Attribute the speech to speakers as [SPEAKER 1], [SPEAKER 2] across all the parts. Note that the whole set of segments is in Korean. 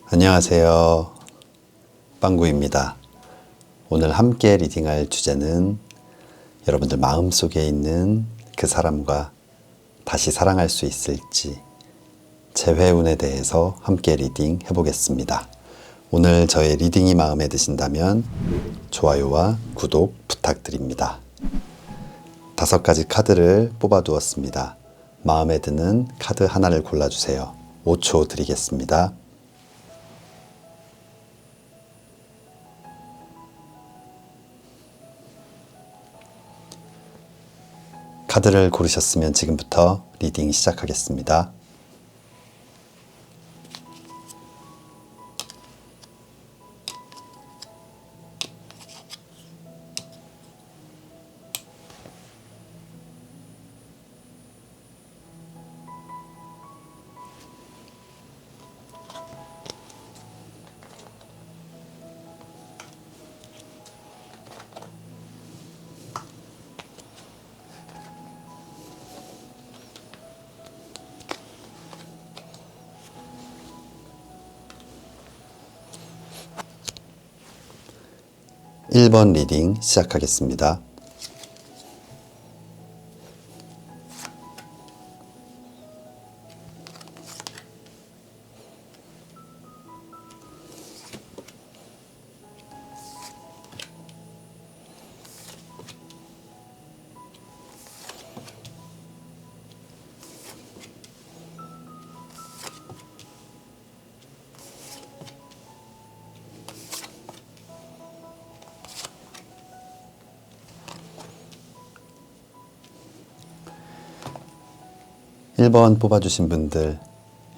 [SPEAKER 1] 안녕하세요. 빵구입니다. 오늘 함께 리딩할 주제는 여러분들 마음속에 있는 그 사람과 다시 사랑할 수 있을지 재회운에 대해서 함께 리딩 해보겠습니다. 오늘 저의 리딩이 마음에 드신다면 좋아요와 구독 부탁드립니다. 5가지 카드를 뽑아 두었습니다. 마음에 드는 카드 하나를 골라주세요. 5초 드리겠습니다. 카드를 고르셨으면 지금부터 리딩 시작하겠습니다. 일 번 리딩 시작하겠습니다. 일 번 뽑아주신 분들,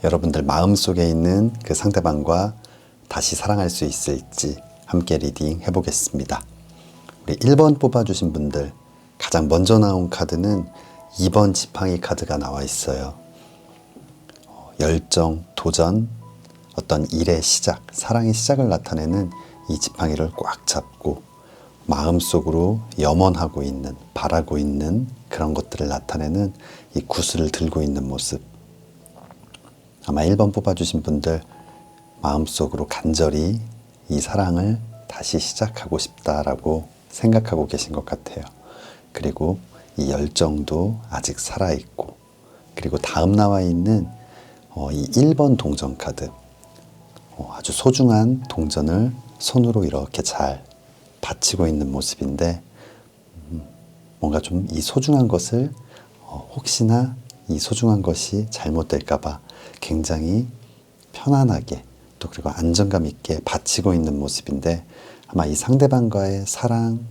[SPEAKER 1] 여러분들 마음속에 있는 그 상대방과 다시 사랑할 수 있을지 함께 리딩 해보겠습니다. 우리 1번 뽑아주신 분들, 가장 먼저 나온 카드는 2번 지팡이 카드가 나와 있어요. 열정, 도전, 어떤 일의 시작, 사랑의 시작을 나타내는 이 지팡이를 꽉 잡고 마음속으로 염원하고 있는, 바라고 있는 그런 것들을 나타내는 이 구슬을 들고 있는 모습. 아마 1번 뽑아주신 분들 마음속으로 간절히 이 사랑을 다시 시작하고 싶다라고 생각하고 계신 것 같아요. 그리고 이 열정도 아직 살아있고, 그리고 다음 나와 있는 이 1번 동전 카드, 아주 소중한 동전을 손으로 이렇게 잘 받치고 있는 모습인데, 뭔가 좀 이 소중한 것을 혹시나 이 소중한 것이 잘못될까봐 굉장히 편안하게 또 그리고 안정감 있게 받치고 있는 모습인데, 아마 이 상대방과의 사랑,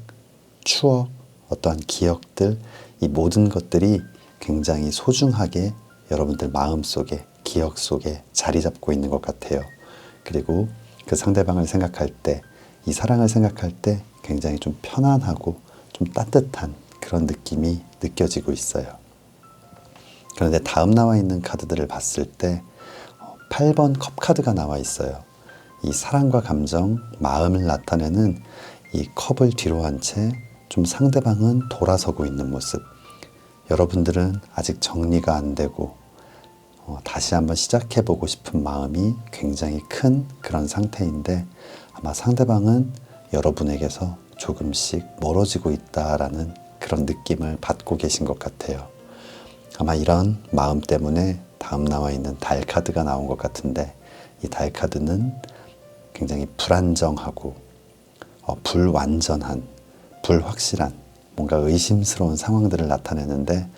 [SPEAKER 1] 추억, 어떠한 기억들, 이 모든 것들이 굉장히 소중하게 여러분들 마음속에, 기억 속에 자리 잡고 있는 것 같아요. 그리고 그 상대방을 생각할 때, 이 사랑을 생각할 때 굉장히 좀 편안하고 좀 따뜻한 그런 느낌이 느껴지고 있어요. 그런데 다음 나와 있는 카드들을 봤을 때 8번 컵 카드가 나와 있어요. 이 사랑과 감정, 마음을 나타내는 이 컵을 뒤로 한 채 좀 상대방은 돌아서고 있는 모습. 여러분들은 아직 정리가 안 되고 다시 한번 시작해보고 싶은 마음이 굉장히 큰 그런 상태인데, 아마 상대방은 여러분에게서 조금씩 멀어지고 있다라는 그런 느낌을 받고 계신 것 같아요. 아마 이런 마음 때문에 다음 나와 있는 달 카드가 나온 것 같은데, 이 달 카드는 굉장히 불안정하고 불완전한, 불확실한, 뭔가 의심스러운 상황들을 나타내는데,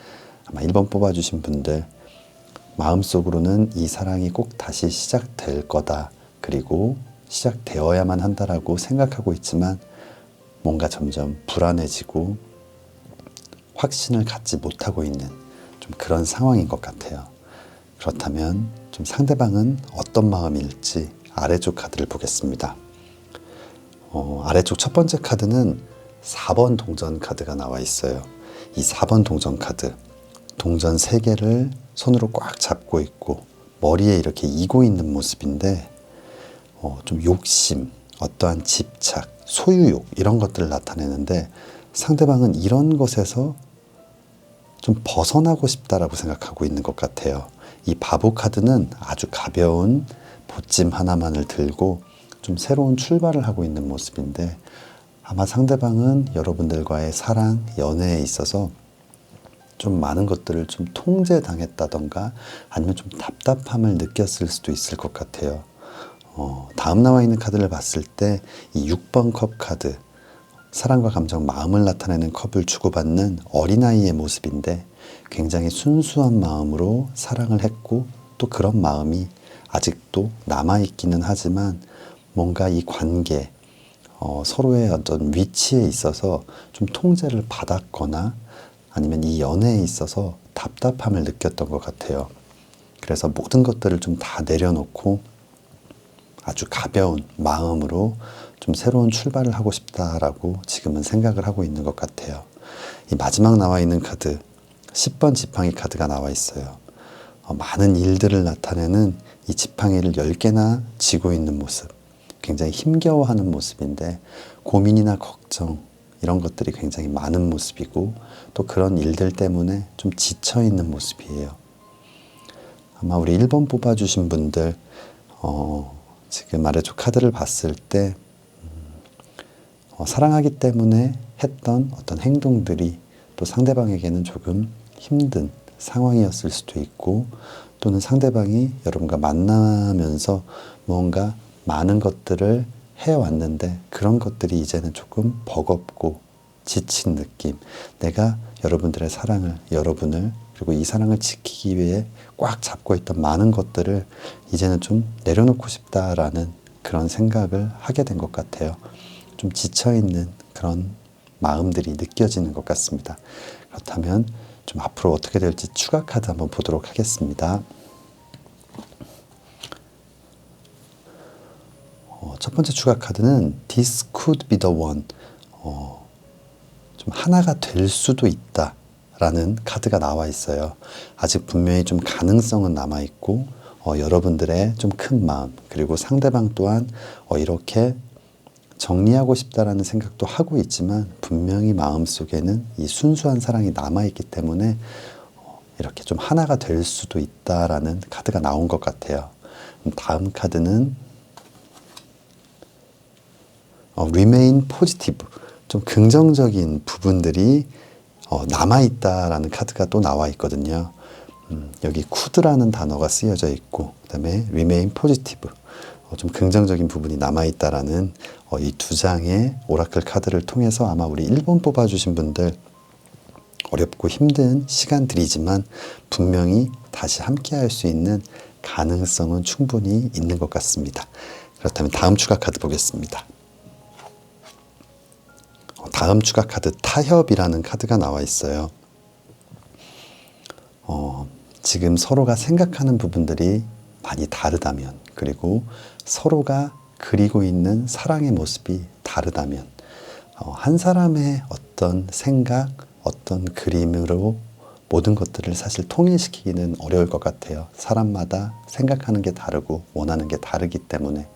[SPEAKER 1] 아마 1번 뽑아주신 분들 마음속으로는 이 사랑이 꼭 다시 시작될 거다, 그리고 시작되어야만 한다라고 생각하고 있지만 뭔가 점점 불안해지고 확신을 갖지 못하고 있는 좀 그런 상황인 것 같아요. 그렇다면 좀 상대방은 어떤 마음일지 아래쪽 카드를 보겠습니다. 아래쪽 첫 번째 카드는 4번 동전 카드가 나와 있어요. 이 4번 동전 카드, 동전 3개를 손으로 꽉 잡고 있고 머리에 이렇게 이고 있는 모습인데, 좀 욕심, 어떠한 집착, 소유욕 이런 것들을 나타내는데, 상대방은 이런 것에서 좀 벗어나고 싶다라고 생각하고 있는 것 같아요. 이 바보 카드는 아주 가벼운 보찜 하나만을 들고 좀 새로운 출발을 하고 있는 모습인데, 아마 상대방은 여러분들과의 사랑, 연애에 있어서 좀 많은 것들을 좀 통제당했다던가 아니면 좀 답답함을 느꼈을 수도 있을 것 같아요. 다음 나와 있는 카드를 봤을 때 이 6번 컵 카드, 사랑과 감정, 마음을 나타내는 컵을 주고받는 어린아이의 모습인데, 굉장히 순수한 마음으로 사랑을 했고 또 그런 마음이 아직도 남아있기는 하지만 뭔가 이 관계, 서로의 어떤 위치에 있어서 좀 통제를 받았거나 아니면 이 연애에 있어서 답답함을 느꼈던 것 같아요. 그래서 모든 것들을 좀 다 내려놓고 아주 가벼운 마음으로 좀 새로운 출발을 하고 싶다라고 지금은 생각을 하고 있는 것 같아요. 이 마지막 나와 있는 카드, 10번 지팡이 카드가 나와 있어요. 많은 일들을 나타내는 이 지팡이를 10개나 쥐고 있는 모습, 굉장히 힘겨워하는 모습인데, 고민이나 걱정 이런 것들이 굉장히 많은 모습이고 또 그런 일들 때문에 좀 지쳐있는 모습이에요. 아마 우리 1번 뽑아주신 분들 지금 아래쪽 카드를 봤을 때 사랑하기 때문에 했던 어떤 행동들이 또 상대방에게는 조금 힘든 상황이었을 수도 있고, 또는 상대방이 여러분과 만나면서 뭔가 많은 것들을 해왔는데 그런 것들이 이제는 조금 버겁고 지친 느낌, 내가 여러분들의 사랑을, 여러분을, 그리고 이 사랑을 지키기 위해 꽉 잡고 있던 많은 것들을 이제는 좀 내려놓고 싶다라는 그런 생각을 하게 된 것 같아요. 좀 지쳐있는 그런 마음들이 느껴지는 것 같습니다. 그렇다면 좀 앞으로 어떻게 될지 추가 카드 한번 보도록 하겠습니다. 첫 번째 추가 카드는 This could be the one. 좀 하나가 될 수도 있다 라는 카드가 나와 있어요. 아직 분명히 좀 가능성은 남아 있고 여러분들의 좀 큰 마음, 그리고 상대방 또한 이렇게 정리하고 싶다라는 생각도 하고 있지만 분명히 마음속에는 이 순수한 사랑이 남아있기 때문에 이렇게 좀 하나가 될 수도 있다라는 카드가 나온 것 같아요. 다음 카드는 Remain positive, 좀 긍정적인 부분들이 남아있다라는 카드가 또 나와 있거든요. 여기 could라는 단어가 쓰여져 있고, 그 다음에 Remain positive, 좀 긍정적인 부분이 남아있다라는 이 두 장의 오라클 카드를 통해서 아마 우리 1번 뽑아주신 분들, 어렵고 힘든 시간들이지만 분명히 다시 함께 할 수 있는 가능성은 충분히 있는 것 같습니다. 그렇다면 다음 추가 카드 보겠습니다. 다음 추가 카드 타협이라는 카드가 나와 있어요. 지금 서로가 생각하는 부분들이 많이 다르다면, 그리고 서로가 그리고 있는 사랑의 모습이 다르다면, 한 사람의 어떤 생각, 어떤 그림으로 모든 것들을 사실 통일시키기는 어려울 것 같아요. 사람마다 생각하는 게 다르고 원하는 게 다르기 때문에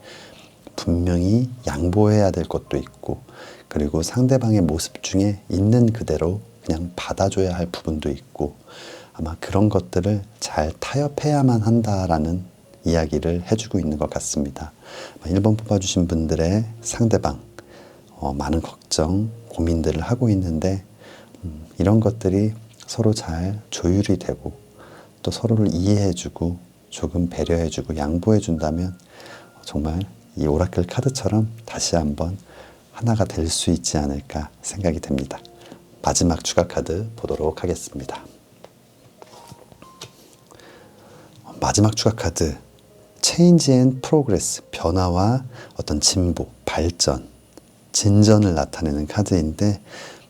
[SPEAKER 1] 분명히 양보해야 될 것도 있고, 그리고 상대방의 모습 중에 있는 그대로 그냥 받아줘야 할 부분도 있고, 아마 그런 것들을 잘 타협해야만 한다라는 이야기를 해주고 있는 것 같습니다. 1번 뽑아주신 분들의 상대방, 많은 걱정, 고민들을 하고 있는데 이런 것들이 서로 잘 조율이 되고 또 서로를 이해해주고 조금 배려해주고 양보해준다면 정말 이 오라클 카드처럼 다시 한번 하나가 될 수 있지 않을까 생각이 됩니다. 마지막 추가 카드 보도록 하겠습니다. 마지막 추가 카드, Change and Progress, 변화와 어떤 진보, 발전, 진전을 나타내는 카드인데,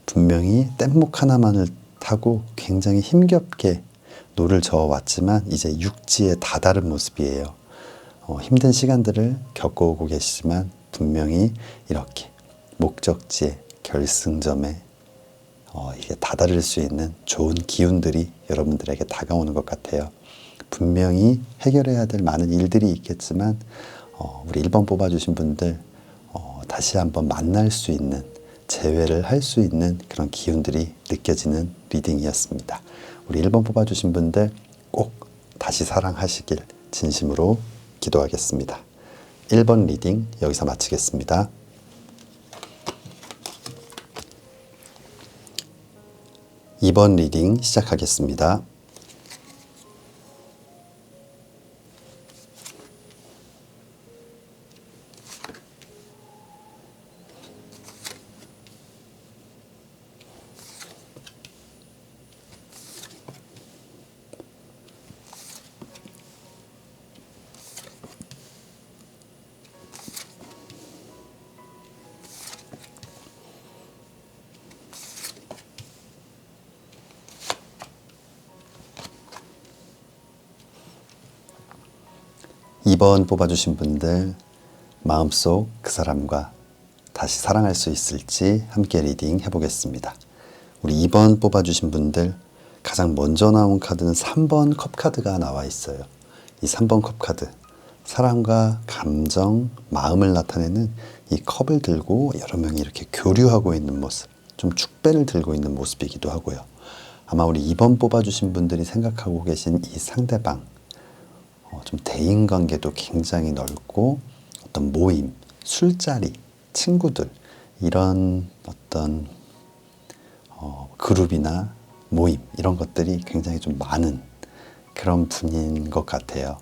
[SPEAKER 1] 분명히 뗏목 하나만을 타고 굉장히 힘겹게 노를 저어왔지만 이제 육지에 다다른 모습이에요. 힘든 시간들을 겪어오고 계시지만 분명히 이렇게 목적지에, 결승점에 이게 다다를 수 있는 좋은 기운들이 여러분들에게 다가오는 것 같아요. 분명히 해결해야 될 많은 일들이 있겠지만 우리 1번 뽑아주신 분들 다시 한번 만날 수 있는, 재회를 할 수 있는 그런 기운들이 느껴지는 리딩이었습니다. 우리 1번 뽑아주신 분들 꼭 다시 사랑하시길 진심으로 기도하겠습니다. 1번 리딩 여기서 마치겠습니다. 2번 리딩 시작하겠습니다. 이 번 뽑아주신 분들 마음속 그 사람과 다시 사랑할 수 있을지 함께 리딩 해보겠습니다. 우리 2번 뽑아주신 분들 가장 먼저 나온 카드는 3번 컵카드가 나와 있어요. 이 3번 컵카드 사랑과 감정, 마음을 나타내는 이 컵을 들고 여러 명이 이렇게 교류하고 있는 모습, 좀 축배를 들고 있는 모습이기도 하고요. 아마 우리 2번 뽑아주신 분들이 생각하고 계신 이 상대방 좀 대인관계도 굉장히 넓고 어떤 모임, 술자리, 친구들 이런 어떤 그룹이나 모임 이런 것들이 굉장히 좀 많은 그런 분인 것 같아요.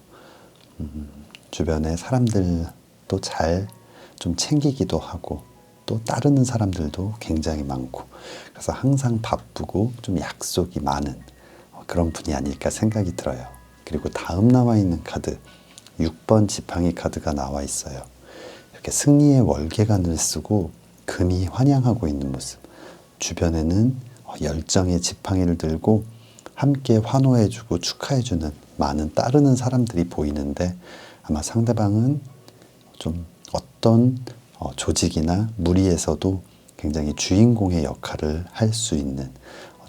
[SPEAKER 1] 주변에 사람들도 잘 좀 챙기기도 하고 또 따르는 사람들도 굉장히 많고 그래서 항상 바쁘고 좀 약속이 많은 그런 분이 아닐까 생각이 들어요. 그리고 다음 나와 있는 카드 6번 지팡이 카드가 나와 있어요. 이렇게 승리의 월계관을 쓰고 금이 환영하고 있는 모습, 주변에는 열정의 지팡이를 들고 함께 환호해주고 축하해주는 많은 따르는 사람들이 보이는데 아마 상대방은 좀 어떤 조직이나 무리에서도 굉장히 주인공의 역할을 할 수 있는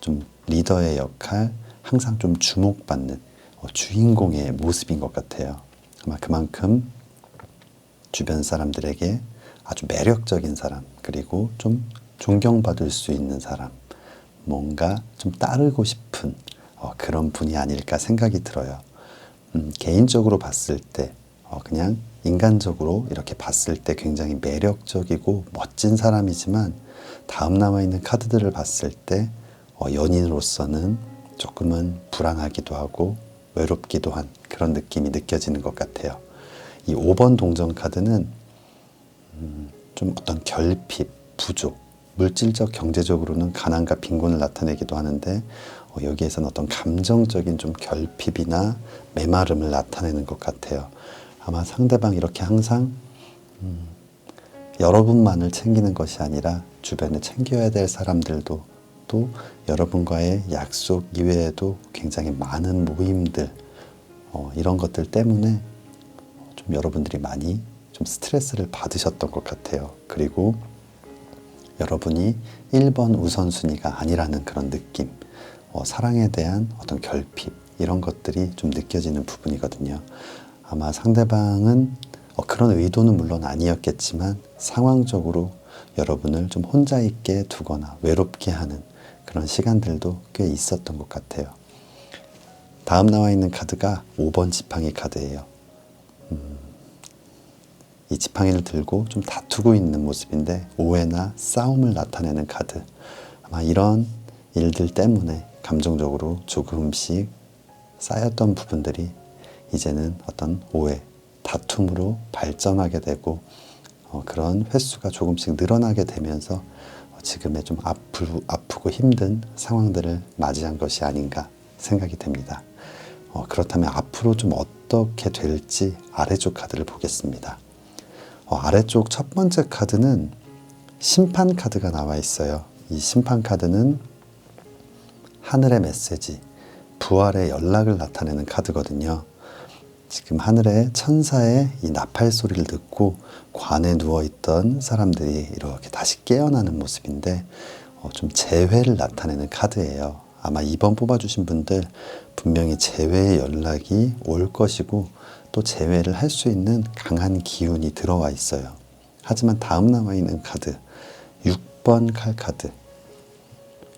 [SPEAKER 1] 좀 리더의 역할, 항상 좀 주목받는 주인공의 모습인 것 같아요. 아마 그만큼 주변 사람들에게 아주 매력적인 사람, 그리고 좀 존경받을 수 있는 사람, 뭔가 좀 따르고 싶은 그런 분이 아닐까 생각이 들어요. 개인적으로 봤을 때 그냥 인간적으로 이렇게 봤을 때 굉장히 매력적이고 멋진 사람이지만 다음 남아있는 카드들을 봤을 때 연인으로서는 조금은 불안하기도 하고 외롭기도 한 그런 느낌이 느껴지는 것 같아요. 이 5번 동전 카드는 좀 어떤 결핍, 부족, 물질적, 경제적으로는 가난과 빈곤을 나타내기도 하는데 여기에서는 어떤 감정적인 좀 결핍이나 메마름을 나타내는 것 같아요. 아마 상대방 이렇게 항상 여러분만을 챙기는 것이 아니라 주변에 챙겨야 될 사람들도 또 여러분과의 약속 이외에도 굉장히 많은 모임들 이런 것들 때문에 좀 여러분들이 많이 좀 스트레스를 받으셨던 것 같아요. 그리고 여러분이 1번 우선순위가 아니라는 그런 느낌, 사랑에 대한 어떤 결핍 이런 것들이 좀 느껴지는 부분이거든요. 아마 상대방은 그런 의도는 물론 아니었겠지만 상황적으로 여러분을 좀 혼자 있게 두거나 외롭게 하는 그런 시간들도 꽤 있었던 것 같아요. 다음 나와 있는 카드가 5번 지팡이 카드예요. 이 지팡이를 들고 좀 다투고 있는 모습인데 오해나 싸움을 나타내는 카드. 아마 이런 일들 때문에 감정적으로 조금씩 쌓였던 부분들이 이제는 어떤 오해, 다툼으로 발전하게 되고 그런 횟수가 조금씩 늘어나게 되면서 지금의 좀 아프고 힘든 상황들을 맞이한 것이 아닌가 생각이 됩니다. 그렇다면 앞으로 좀 어떻게 될지 아래쪽 카드를 보겠습니다. 아래쪽 첫 번째 카드는 심판 카드가 나와 있어요. 이 심판 카드는 하늘의 메시지, 부활의 연락을 나타내는 카드거든요. 지금 하늘에 천사의 이 나팔 소리를 듣고 관에 누워있던 사람들이 이렇게 다시 깨어나는 모습인데 좀 재회를 나타내는 카드예요. 아마 2번 뽑아주신 분들 분명히 재회의 연락이 올 것이고 또 재회를 할 수 있는 강한 기운이 들어와 있어요. 하지만 다음 나와 있는 카드 6번 칼 카드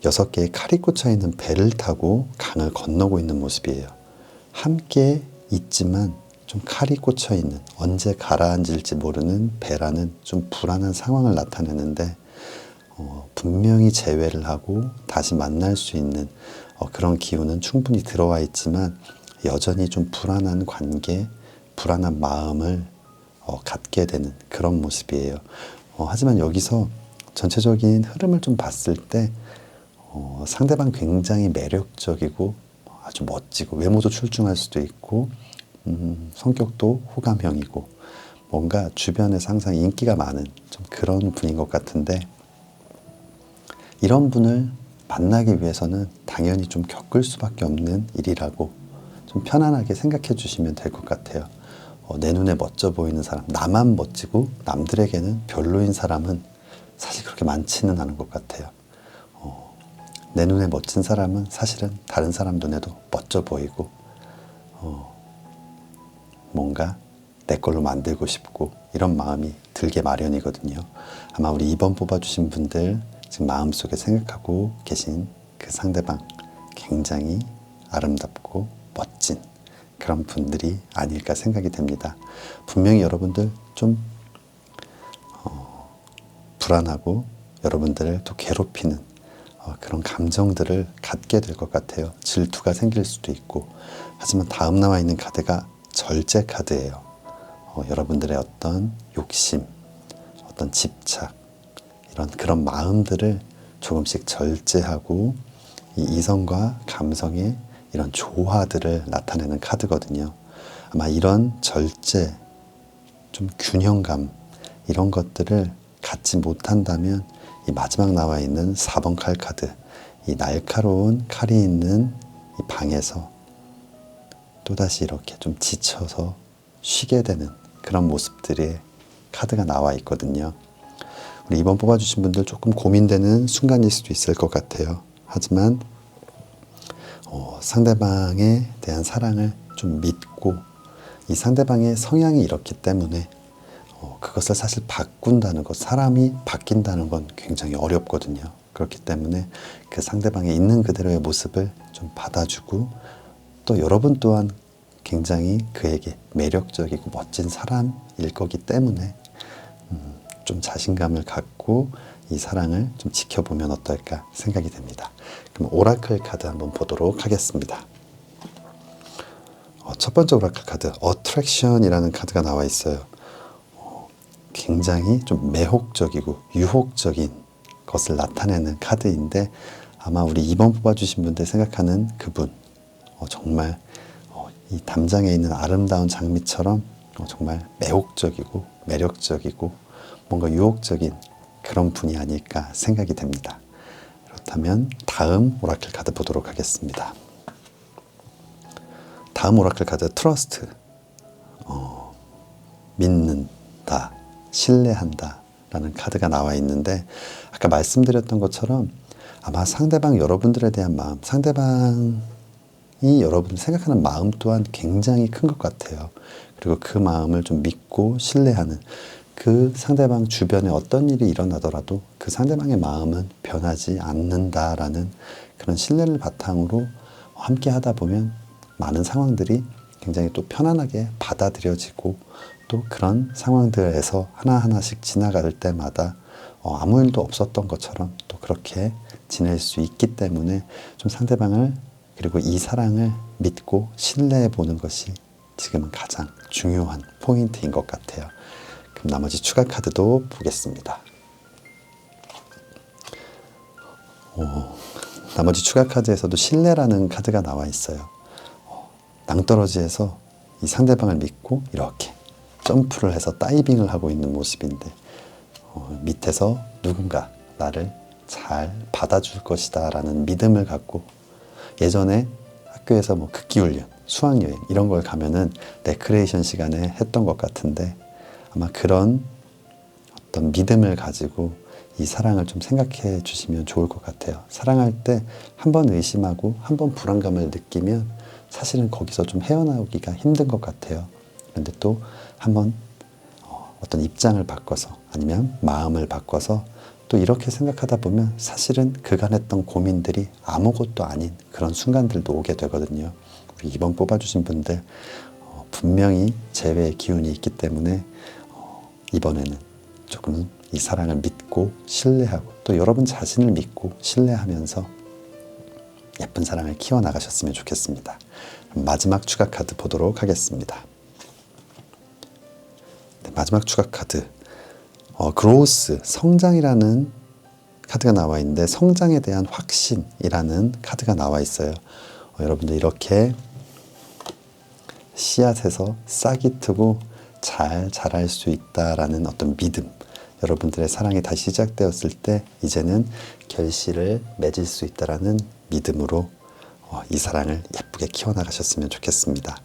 [SPEAKER 1] 6개의 칼이 꽂혀 있는 배를 타고 강을 건너고 있는 모습이에요. 함께 있지만 좀 칼이 꽂혀 있는, 언제 가라앉을지 모르는 배라는 좀 불안한 상황을 나타내는데, 분명히 재회를 하고 다시 만날 수 있는 그런 기운은 충분히 들어와 있지만 여전히 좀 불안한 관계, 불안한 마음을 갖게 되는 그런 모습이에요. 하지만 여기서 전체적인 흐름을 좀 봤을 때 상대방 굉장히 매력적이고 아주 멋지고, 외모도 출중할 수도 있고 성격도 호감형이고, 뭔가 주변에서 항상 인기가 많은 좀 그런 분인 것 같은데, 이런 분을 만나기 위해서는 당연히 좀 겪을 수밖에 없는 일이라고 좀 편안하게 생각해 주시면 될 것 같아요. 내 눈에 멋져 보이는 사람, 나만 멋지고 남들에게는 별로인 사람은 사실 그렇게 많지는 않은 것 같아요. 내 눈에 멋진 사람은 사실은 다른 사람 눈에도 멋져 보이고, 뭔가 내 걸로 만들고 싶고 이런 마음이 들게 마련이거든요. 아마 우리 2번 뽑아주신 분들 지금 마음속에 생각하고 계신 그 상대방, 굉장히 아름답고 멋진 그런 분들이 아닐까 생각이 됩니다. 분명히 여러분들 좀 불안하고 여러분들을 또 괴롭히는 그런 감정들을 갖게 될 것 같아요. 질투가 생길 수도 있고. 하지만 다음 나와 있는 카드가 절제 카드예요. 여러분들의 어떤 욕심, 어떤 집착, 이런 그런 마음들을 조금씩 절제하고 이 이성과 감성의 이런 조화들을 나타내는 카드거든요. 아마 이런 절제, 좀 균형감, 이런 것들을 갖지 못한다면 이 마지막 나와 있는 4번 칼 카드, 이 날카로운 칼이 있는 이 방에서 또다시 이렇게 좀 지쳐서 쉬게 되는 그런 모습들의 카드가 나와 있거든요. 우리 2번 뽑아주신 분들 조금 고민되는 순간일 수도 있을 것 같아요. 하지만 상대방에 대한 사랑을 좀 믿고, 이 상대방의 성향이 이렇기 때문에 그것을 사실 바꾼다는 것, 사람이 바뀐다는 건 굉장히 어렵거든요. 그렇기 때문에 그 상대방의 있는 그대로의 모습을 좀 받아주고, 또 여러분 또한 굉장히 그에게 매력적이고 멋진 사람일 거기 때문에 좀 자신감을 갖고 이 사랑을 좀 지켜보면 어떨까 생각이 됩니다. 그럼 오라클 카드 한번 보도록 하겠습니다. 첫 번째 오라클 카드, 어트랙션이라는 카드가 나와 있어요. 굉장히 좀 매혹적이고 유혹적인 것을 나타내는 카드인데, 아마 우리 2번 뽑아주신 분들 생각하는 그분, 정말 이 담장에 있는 아름다운 장미처럼 정말 매혹적이고 매력적이고 뭔가 유혹적인 그런 분이 아닐까 생각이 됩니다. 그렇다면 다음 오라클 카드 보도록 하겠습니다. 다음 오라클 카드 트러스트, 믿는다, 신뢰한다 라는 카드가 나와 있는데, 아까 말씀드렸던 것처럼 아마 상대방, 여러분들에 대한 마음, 상대방이 여러분을 생각하는 마음 또한 굉장히 큰 것 같아요. 그리고 그 마음을 좀 믿고 신뢰하는, 그 상대방 주변에 어떤 일이 일어나더라도 그 상대방의 마음은 변하지 않는다라는 그런 신뢰를 바탕으로 함께 하다 보면 많은 상황들이 굉장히 또 편안하게 받아들여지고, 또 그런 상황들에서 하나하나씩 지나갈 때마다 아무 일도 없었던 것처럼 또 그렇게 지낼 수 있기 때문에 좀 상대방을, 그리고 이 사랑을 믿고 신뢰해 보는 것이 지금은 가장 중요한 포인트인 것 같아요. 그럼 나머지 추가 카드도 보겠습니다. 나머지 추가 카드에서도 신뢰라는 카드가 나와 있어요. 낭떠러지에서 이 상대방을 믿고 이렇게 점프를 해서 다이빙을 하고 있는 모습인데, 밑에서 누군가 나를 잘 받아줄 것이다 라는 믿음을 갖고, 예전에 학교에서 뭐 극기훈련, 수학여행 이런 걸 가면은 레크레이션 시간에 했던 것 같은데, 아마 그런 어떤 믿음을 가지고 이 사랑을 좀 생각해 주시면 좋을 것 같아요. 사랑할 때 한 번 의심하고 한 번 불안감을 느끼면 사실은 거기서 좀 헤어나오기가 힘든 것 같아요. 그런데 또 한번 어떤 입장을 바꿔서, 아니면 마음을 바꿔서 또 이렇게 생각하다 보면 사실은 그간 했던 고민들이 아무것도 아닌 그런 순간들도 오게 되거든요. 우리 2번 뽑아주신 분들 분명히 재회의 기운이 있기 때문에 이번에는 조금 이 사랑을 믿고 신뢰하고 또 여러분 자신을 믿고 신뢰하면서 예쁜 사랑을 키워나가셨으면 좋겠습니다. 마지막 추가 카드 보도록 하겠습니다. 네, 마지막 추가 카드 그로우스, 성장이라는 카드가 나와 있는데 성장에 대한 확신이라는 카드가 나와 있어요. 여러분들 이렇게 씨앗에서 싹이 트고 잘 자랄 수 있다라는 어떤 믿음, 여러분들의 사랑이 다시 시작되었을 때 이제는 결실을 맺을 수 있다라는 믿음으로 이 사랑을 예쁘게 키워나가셨으면 좋겠습니다.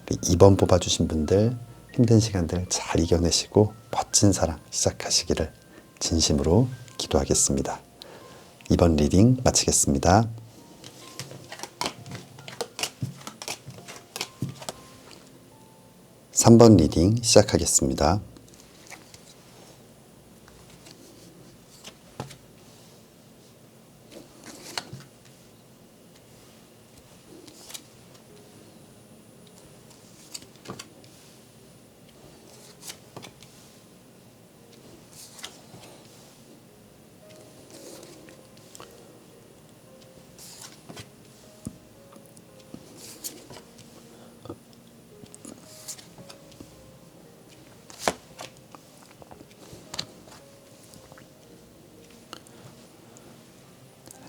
[SPEAKER 1] 2번 뽑아주신 분들 힘든 시간들 잘 이겨내시고 멋진 사랑 시작하시기를 진심으로 기도하겠습니다. 2번 리딩 마치겠습니다. (3번) 리딩 시작하겠습니다.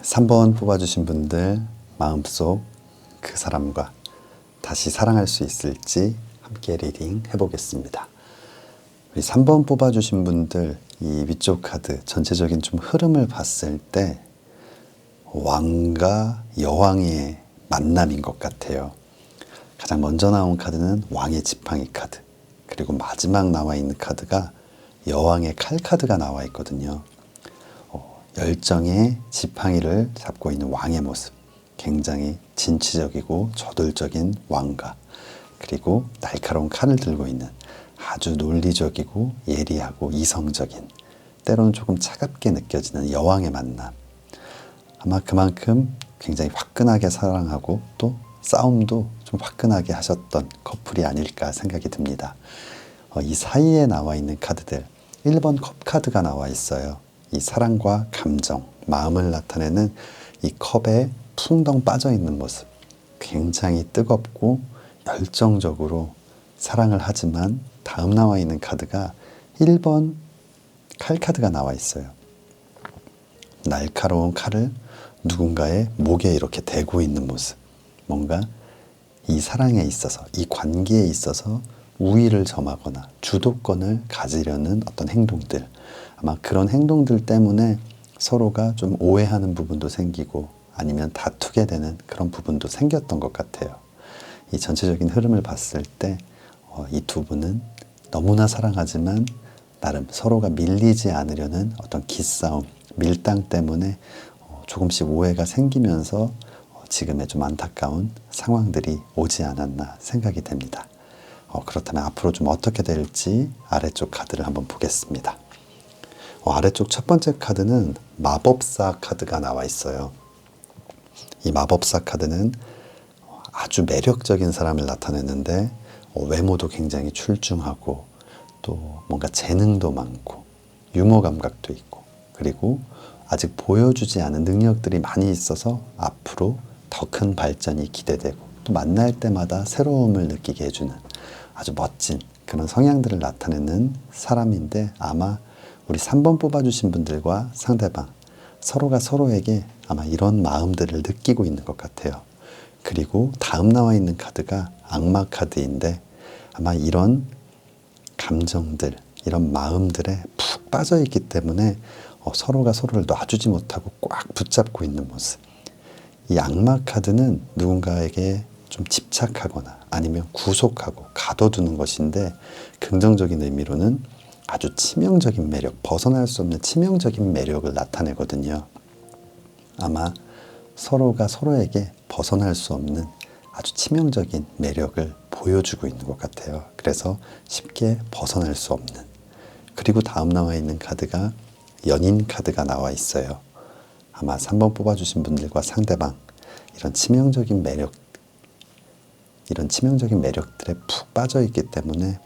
[SPEAKER 1] (3번) 뽑아주신 분들 마음속 그 사람과 다시 사랑할 수 있을지 함께 리딩 해보겠습니다. 우리 3번 뽑아주신 분들 이 위쪽 카드 전체적인 좀 흐름을 봤을 때 왕과 여왕의 만남인 것 같아요. 가장 먼저 나온 카드는 왕의 지팡이 카드, 그리고 마지막 나와 있는 카드가 여왕의 칼 카드가 나와 있거든요. 열정의 지팡이를 잡고 있는 왕의 모습, 굉장히 진취적이고 저돌적인 왕과, 그리고 날카로운 칼을 들고 있는 아주 논리적이고 예리하고 이성적인, 때로는 조금 차갑게 느껴지는 여왕의 만남. 아마 그만큼 굉장히 화끈하게 사랑하고 또 싸움도 좀 화끈하게 하셨던 커플이 아닐까 생각이 듭니다. 이 사이에 나와 있는 카드들, 1번 컵 카드가 나와 있어요. 이 사랑과 감정, 마음을 나타내는 이 컵에 풍덩 빠져있는 모습, 굉장히 뜨겁고 열정적으로 사랑을 하지만 다음 나와 있는 카드가 1번 칼 카드가 나와 있어요. 날카로운 칼을 누군가의 목에 이렇게 대고 있는 모습, 뭔가 이 사랑에 있어서, 이 관계에 있어서 우위를 점하거나 주도권을 가지려는 어떤 행동들, 아마 그런 행동들 때문에 서로가 좀 오해하는 부분도 생기고 아니면 다투게 되는 그런 부분도 생겼던 것 같아요. 이 전체적인 흐름을 봤을 때 이 두 분은 너무나 사랑하지만 나름 서로가 밀리지 않으려는 어떤 기싸움, 밀당 때문에 조금씩 오해가 생기면서 지금의 좀 안타까운 상황들이 오지 않았나 생각이 됩니다. 그렇다면 앞으로 좀 어떻게 될지 아래쪽 카드를 한번 보겠습니다. 아래쪽 첫 번째 카드는 마법사 카드가 나와 있어요. 이 마법사 카드는 아주 매력적인 사람을 나타내는데 외모도 굉장히 출중하고 또 뭔가 재능도 많고 유머 감각도 있고, 그리고 아직 보여주지 않은 능력들이 많이 있어서 앞으로 더 큰 발전이 기대되고 또 만날 때마다 새로움을 느끼게 해주는 아주 멋진 그런 성향들을 나타내는 사람인데, 아마 우리 3번 뽑아주신 분들과 상대방 서로가 서로에게 아마 이런 마음들을 느끼고 있는 것 같아요. 그리고 다음 나와 있는 카드가 악마 카드인데 아마 이런 감정들, 이런 마음들에 푹 빠져 있기 때문에 서로가 서로를 놔주지 못하고 꽉 붙잡고 있는 모습. 이 악마 카드는 누군가에게 좀 집착하거나 아니면 구속하고 가둬두는 것인데, 긍정적인 의미로는 아주 치명적인 매력, 벗어날 수 없는 치명적인 매력을 나타내거든요. 아마 서로가 서로에게 벗어날 수 없는 아주 치명적인 매력을 보여주고 있는 것 같아요. 그래서 쉽게 벗어날 수 없는. 그리고 다음 나와 있는 카드가 연인 카드가 나와 있어요. 아마 3번 뽑아주신 분들과 상대방 이런 치명적인 매력, 이런 치명적인 매력들에 푹 빠져 있기 때문에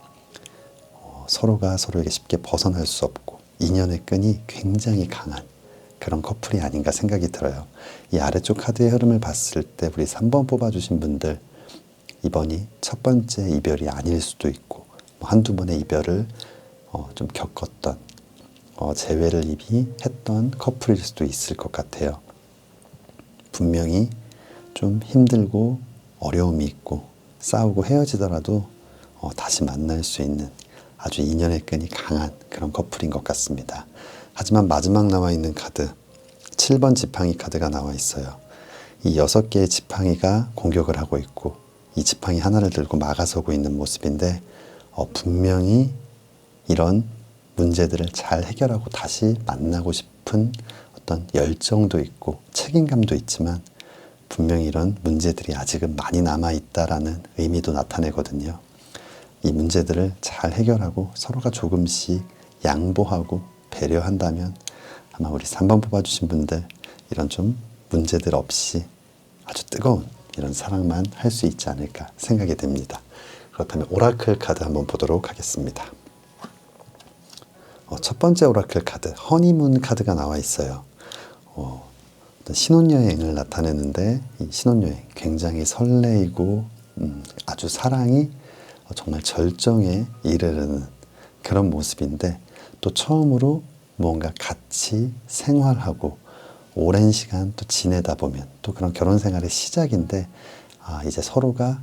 [SPEAKER 1] 서로가 서로에게 쉽게 벗어날 수 없고 인연의 끈이 굉장히 강한 그런 커플이 아닌가 생각이 들어요. 이 아래쪽 카드의 흐름을 봤을 때 우리 3번 뽑아주신 분들, 이번이 첫 번째 이별이 아닐 수도 있고 한두 번의 이별을 좀 겪었던 재회를 이미 했던 커플일 수도 있을 것 같아요. 분명히 좀 힘들고 어려움이 있고 싸우고 헤어지더라도 다시 만날 수 있는 아주 인연의 끈이 강한 그런 커플인 것 같습니다. 하지만 마지막 나와 있는 카드 7번 지팡이 카드가 나와 있어요. 이 6개의 지팡이가 공격을 하고 있고 이 지팡이 하나를 들고 막아서고 있는 모습인데 분명히 이런 문제들을 잘 해결하고 다시 만나고 싶은 어떤 열정도 있고 책임감도 있지만 분명히 이런 문제들이 아직은 많이 남아있다라는 의미도 나타내거든요. 이 문제들을 잘 해결하고 서로가 조금씩 양보하고 배려한다면 아마 우리 3번 뽑아주신 분들 이런 좀 문제들 없이 아주 뜨거운 이런 사랑만 할 수 있지 않을까 생각이 됩니다. 그렇다면 오라클 카드 한번 보도록 하겠습니다. 첫 번째 오라클 카드 허니문 카드가 나와 있어요. 어떤 신혼여행을 나타내는데 이 신혼여행 굉장히 설레이고 아주 사랑이 정말 절정에 이르르는 그런 모습인데 또 처음으로 뭔가 같이 생활하고 오랜 시간 또 지내다 보면 또 그런 결혼 생활의 시작인데 이제 서로가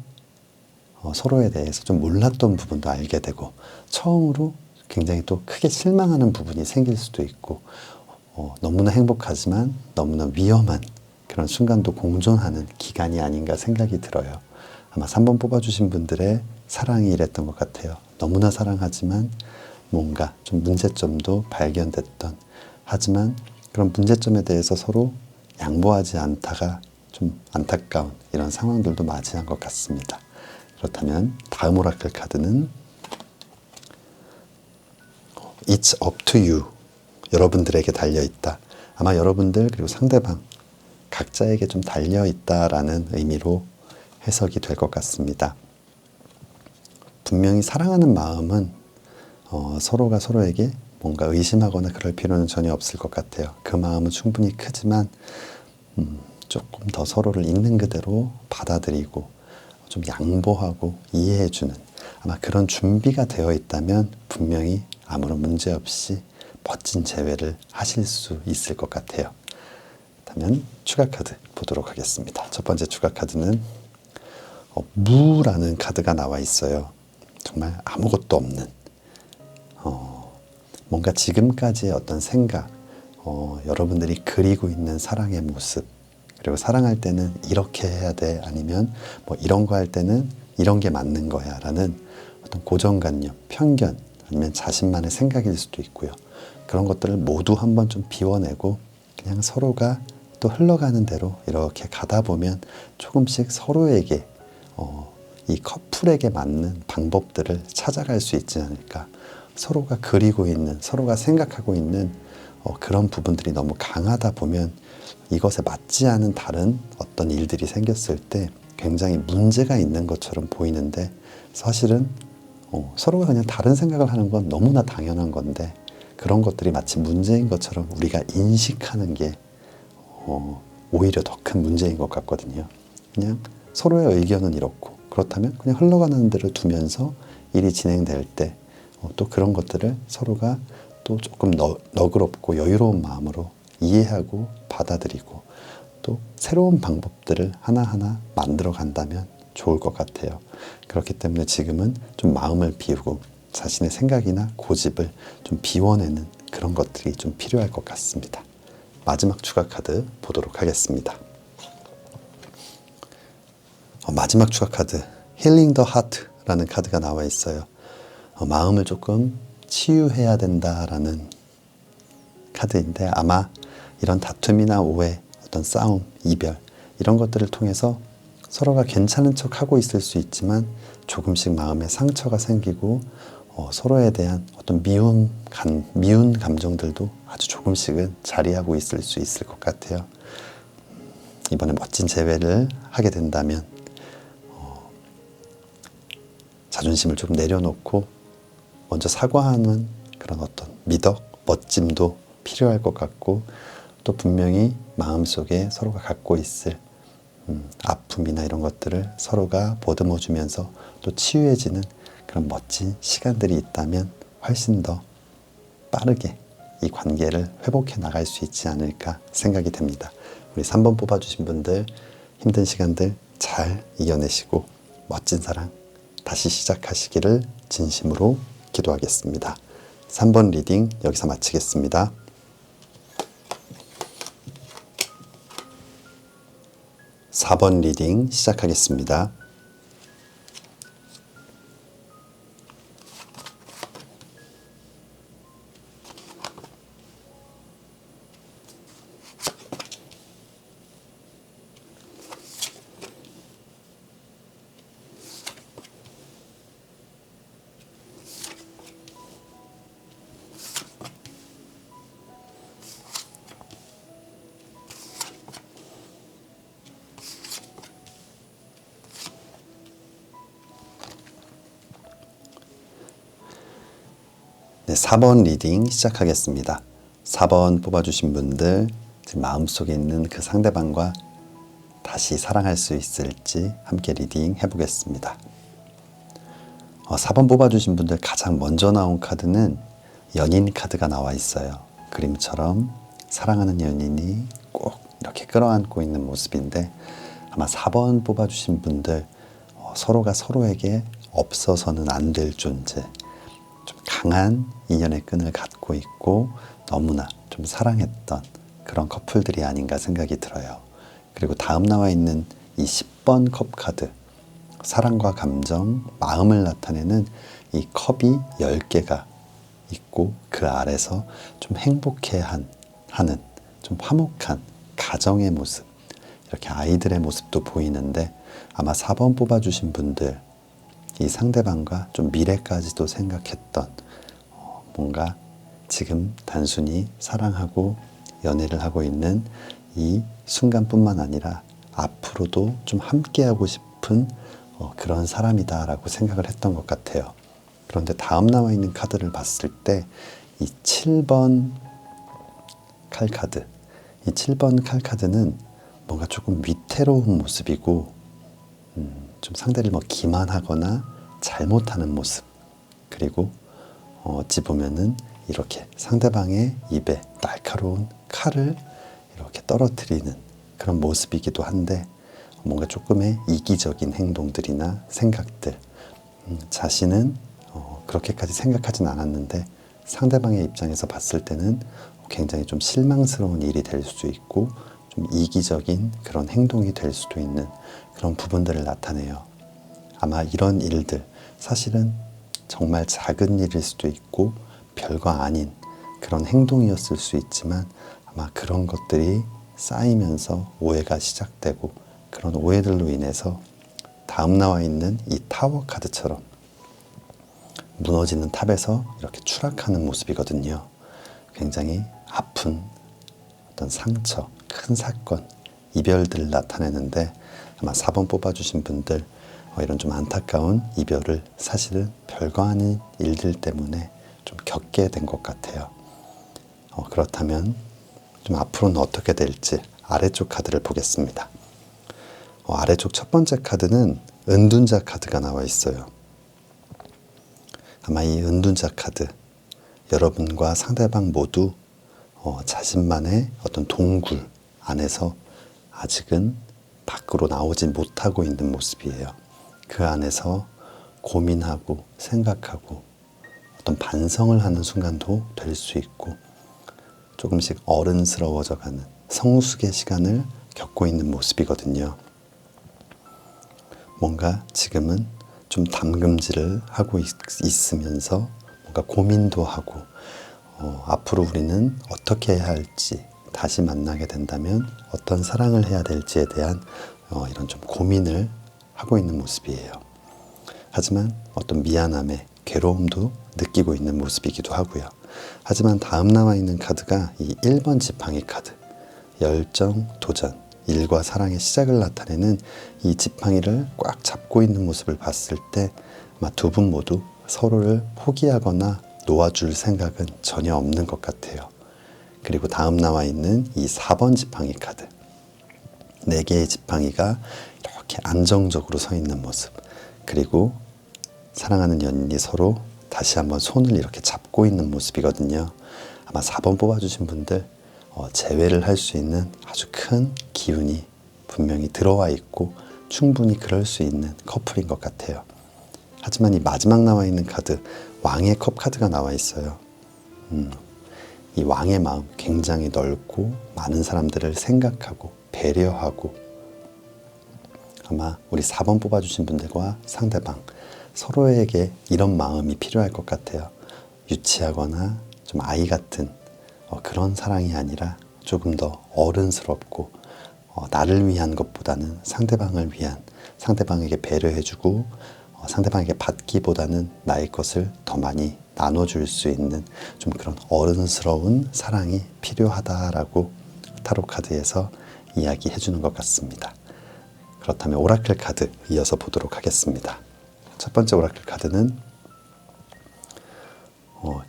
[SPEAKER 1] 서로에 대해서 좀 몰랐던 부분도 알게 되고 처음으로 굉장히 또 크게 실망하는 부분이 생길 수도 있고 너무나 행복하지만 너무나 위험한 그런 순간도 공존하는 기간이 아닌가 생각이 들어요. 아마 3번 뽑아주신 분들의 사랑이 이랬던 것 같아요. 너무나 사랑하지만 뭔가 좀 문제점도 발견됐던 하지만 그런 문제점에 대해서 서로 양보하지 않다가 좀 안타까운 이런 상황들도 맞이한 것 같습니다. 그렇다면 다음 오라클 카드는 It's up to you. 여러분들에게 달려있다. 아마 여러분들 그리고 상대방 각자에게 좀 달려있다라는 의미로 해석이 될 것 같습니다. 분명히 사랑하는 마음은 서로가 서로에게 뭔가 의심하거나 그럴 필요는 전혀 없을 것 같아요. 그 마음은 충분히 크지만 조금 더 서로를 있는 그대로 받아들이고 좀 양보하고 이해해주는 아마 그런 준비가 되어 있다면 분명히 아무런 문제 없이 멋진 재회를 하실 수 있을 것 같아요. 그렇다면 추가 카드 보도록 하겠습니다. 첫 번째 추가 카드는 무라는 카드가 나와 있어요. 정말 아무것도 없는 뭔가 지금까지의 어떤 생각 여러분들이 그리고 있는 사랑의 모습 그리고 사랑할 때는 이렇게 해야 돼 아니면 뭐 이런 거 할 때는 이런 게 맞는 거야 라는 어떤 고정관념, 편견 아니면 자신만의 생각일 수도 있고요. 그런 것들을 모두 한번 좀 비워내고 그냥 서로가 또 흘러가는 대로 이렇게 가다 보면 조금씩 서로에게 이 커플에게 맞는 방법들을 찾아갈 수 있지 않을까. 서로가 그리고 있는, 서로가 생각하고 있는 그런 부분들이 너무 강하다 보면 이것에 맞지 않은 다른 어떤 일들이 생겼을 때 굉장히 문제가 있는 것처럼 보이는데 사실은 서로가 그냥 다른 생각을 하는 건 너무나 당연한 건데 그런 것들이 마치 문제인 것처럼 우리가 인식하는 게 오히려 더 큰 문제인 것 같거든요. 그냥 서로의 의견은 이렇고 그렇다면 그냥 흘러가는 대로 두면서 일이 진행될 때 또 그런 것들을 서로가 또 조금 너그럽고 여유로운 마음으로 이해하고 받아들이고 또 새로운 방법들을 하나하나 만들어 간다면 좋을 것 같아요. 그렇기 때문에 지금은 좀 마음을 비우고 자신의 생각이나 고집을 좀 비워내는 그런 것들이 좀 필요할 것 같습니다. 마지막 추가 카드 보도록 하겠습니다. 마지막 추가 카드 Healing the Heart라는 카드가 나와 있어요. 마음을 조금 치유해야 된다라는 카드인데 아마 이런 다툼이나 오해, 어떤 싸움, 이별 이런 것들을 통해서 서로가 괜찮은 척 하고 있을 수 있지만 조금씩 마음에 상처가 생기고 서로에 대한 어떤 미운 감정들도 아주 조금씩은 자리하고 있을 수 있을 것 같아요. 이번에 멋진 재회를 하게 된다면 자존심을 좀 내려놓고 먼저 사과하는 그런 어떤 미덕, 멋짐도 필요할 것 같고, 또 분명히 마음속에 서로가 갖고 있을 아픔이나 이런 것들을 서로가 보듬어 주면서 또 치유해지는 그런 멋진 시간들이 있다면 훨씬 더 빠르게 이 관계를 회복해 나갈 수 있지 않을까 생각이 됩니다. 우리 3번 뽑아주신 분들 힘든 시간들 잘 이겨내시고 멋진 사랑 다시 시작하시기를 진심으로 기도하겠습니다. 3번 리딩 여기서 마치겠습니다. 4번 리딩 시작하겠습니다. 네, 4번 리딩 시작하겠습니다. 4번 뽑아주신 분들 지금 마음속에 있는 그 상대방과 다시 사랑할 수 있을지 함께 리딩 해보겠습니다. 4번 뽑아주신 분들 가장 먼저 나온 카드는 연인 카드가 나와 있어요. 그림처럼 사랑하는 연인이 꼭 이렇게 끌어안고 있는 모습인데, 아마 4번 뽑아주신 분들 서로가 서로에게 없어서는 안 될 존재, 좀 강한 인연의 끈을 갖고 있고 너무나 좀 사랑했던 그런 커플들이 아닌가 생각이 들어요. 그리고 다음 나와 있는 이 10번 컵 카드, 사랑과 감정, 마음을 나타내는 이 컵이 10개가 있고 그 아래서 좀 행복해하는 좀 화목한 가정의 모습, 이렇게 아이들의 모습도 보이는데, 아마 4번 뽑아주신 분들 이 상대방과 좀 미래까지도 생각했던 뭔가 지금 단순히 사랑하고 연애를 하고 있는 이 순간뿐만 아니라 앞으로도 좀 함께하고 싶은 그런 사람이다라고 생각을 했던 것 같아요. 그런데 다음 나와 있는 카드를 봤을 때 이 7번 칼 카드, 이 7번 칼 카드는 뭔가 조금 위태로운 모습이고 좀 상대를 기만하거나 잘못하는 모습, 그리고 어찌 보면은 이렇게 상대방의 입에 날카로운 칼을 이렇게 떨어뜨리는 그런 모습이기도 한데, 뭔가 조금의 이기적인 행동들이나 생각들, 자신은 그렇게까지 생각하진 않았는데 상대방의 입장에서 봤을 때는 굉장히 좀 실망스러운 일이 될 수 있고 좀 이기적인 그런 행동이 될 수도 있는 그런 부분들을 나타내요. 아마 이런 일들, 사실은 정말 작은 일일 수도 있고 별거 아닌 그런 행동이었을 수 있지만, 아마 그런 것들이 쌓이면서 오해가 시작되고, 그런 오해들로 인해서 다음 나와 있는 이 타워 카드처럼 무너지는 탑에서 이렇게 추락하는 모습이거든요. 굉장히 아픈 어떤 상처, 큰 사건, 이별들을 나타내는데, 아마 4번 뽑아주신 분들 이런 좀 안타까운 이별을 사실은 별거 아닌 일들 때문에 좀 겪게 된 것 같아요. 그렇다면 좀 앞으로는 어떻게 될지 아래쪽 카드를 보겠습니다. 아래쪽 첫 번째 카드는 은둔자 카드가 나와 있어요. 아마 이 은둔자 카드, 여러분과 상대방 모두 자신만의 어떤 동굴 안에서 아직은 밖으로 나오지 못하고 있는 모습이에요. 그 안에서 고민하고 생각하고 어떤 반성을 하는 순간도 될 수 있고, 조금씩 어른스러워져가는 성숙의 시간을 겪고 있는 모습이거든요. 뭔가 지금은 좀 담금질을 하고 있으면서 뭔가 고민도 하고, 앞으로 우리는 어떻게 해야 할지, 다시 만나게 된다면 어떤 사랑을 해야 될지에 대한 이런 좀 고민을 하고 있는 모습이에요. 하지만 어떤 미안함에 괴로움도 느끼고 있는 모습이기도 하고요. 하지만 다음 나와 있는 카드가 이 1번 지팡이 카드, 열정, 도전, 일과 사랑의 시작을 나타내는 이 지팡이를 꽉 잡고 있는 모습을 봤을 때, 아마 두 분 모두 서로를 포기하거나 놓아줄 생각은 전혀 없는 것 같아요. 그리고 다음 나와 있는 이 4번 지팡이 카드. 4개의 지팡이가 이렇게 안정적으로 서 있는 모습. 그리고 사랑하는 연인이 서로 다시 한번 손을 이렇게 잡고 있는 모습이거든요. 아마 4번 뽑아주신 분들 재회를 할 수 있는 아주 큰 기운이 분명히 들어와 있고 충분히 그럴 수 있는 커플인 것 같아요. 하지만 이 마지막 나와 있는 카드, 왕의 컵 카드가 나와 있어요. 이 왕의 마음 굉장히 넓고 많은 사람들을 생각하고 배려하고, 아마 우리 4번 뽑아주신 분들과 상대방 서로에게 이런 마음이 필요할 것 같아요. 유치하거나 좀 아이 같은 그런 사랑이 아니라 조금 더 어른스럽고 나를 위한 것보다는 상대방을 위한, 상대방에게 배려해주고 상대방에게 받기보다는 나의 것을 더 많이 나눠줄 수 있는 좀 그런 어른스러운 사랑이 필요하다라고 타로 카드에서 이야기해 주는 것 같습니다. 그렇다면 오라클 카드 이어서 보도록 하겠습니다. 첫 번째 오라클 카드는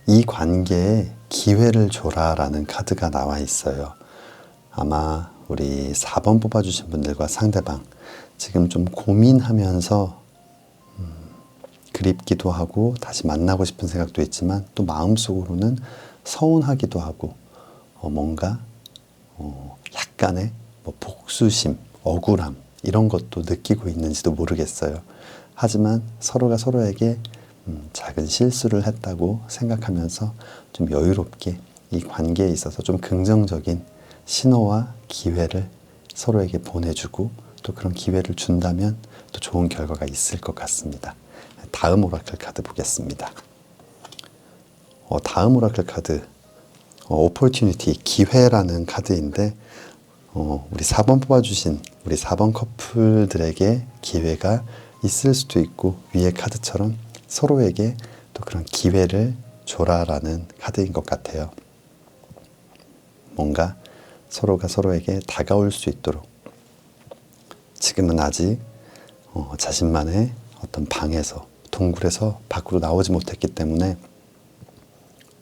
[SPEAKER 1] 이 관계에 기회를 줘라라는 카드가 나와 있어요. 아마 우리 4번 뽑아주신 분들과 상대방 지금 좀 고민하면서 그립기도 하고 다시 만나고 싶은 생각도 있지만 또 마음속으로는 서운하기도 하고 뭔가 약간의 복수심, 억울함 이런 것도 느끼고 있는지도 모르겠어요. 하지만 서로가 서로에게 작은 실수를 했다고 생각하면서 좀 여유롭게 이 관계에 있어서 좀 긍정적인 신호와 기회를 서로에게 보내주고 또 그런 기회를 준다면 또 좋은 결과가 있을 것 같습니다. 다음 오라클 카드 보겠습니다. 다음 오라클 카드 opportunity, 기회라는 카드인데 우리 4번 뽑아주신 우리 4번 커플들에게 기회가 있을 수도 있고, 위의 카드처럼 서로에게 또 그런 기회를 줘라라는 카드인 것 같아요. 뭔가 서로가 서로에게 다가올 수 있도록, 지금은 아직 자신만의 어떤 방에서, 동굴에서 밖으로 나오지 못했기 때문에